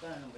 Didn't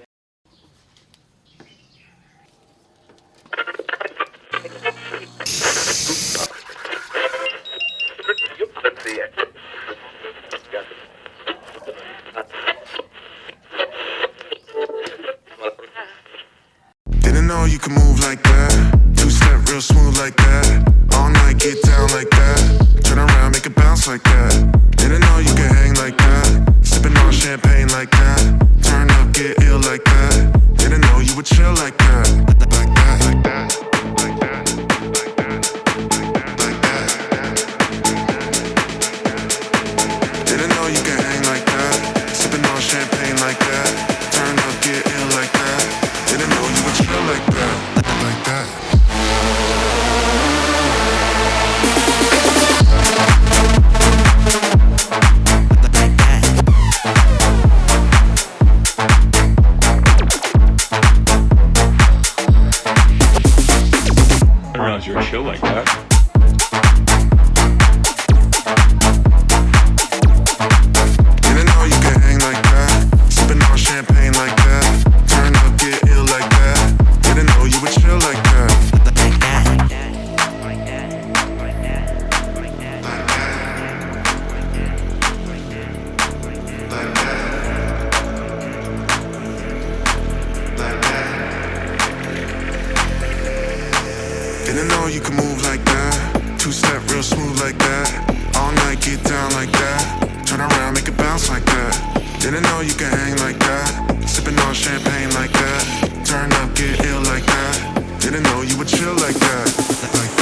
know you could move like that. Two-step real smooth like that. All night get down like that. Turn around, make it bounce like that. Didn't know you could hang like that. Sipping on champagne like that. Turn up, get ill like that. Didn't know you would chill like that. Like that, like that, like that, like that, like that. Didn't know you could hang like that. Sipping on champagne like that. Turn up, get ill like that. Didn't know you would chill like that. Like that. I didn't realize you were chill like that. Didn't know you could hang like that. Sipping on champagne like that. Turn up, get ill like that. Didn't know you would chill like that. Didn't know you could move like that. Two-step real smooth like that. All night get down like that. Turn around, make it bounce like that. Didn't know you could hang like that. Sipping on champagne like that. Turn up, get ill like that. Didn't know you would chill like that. Like that.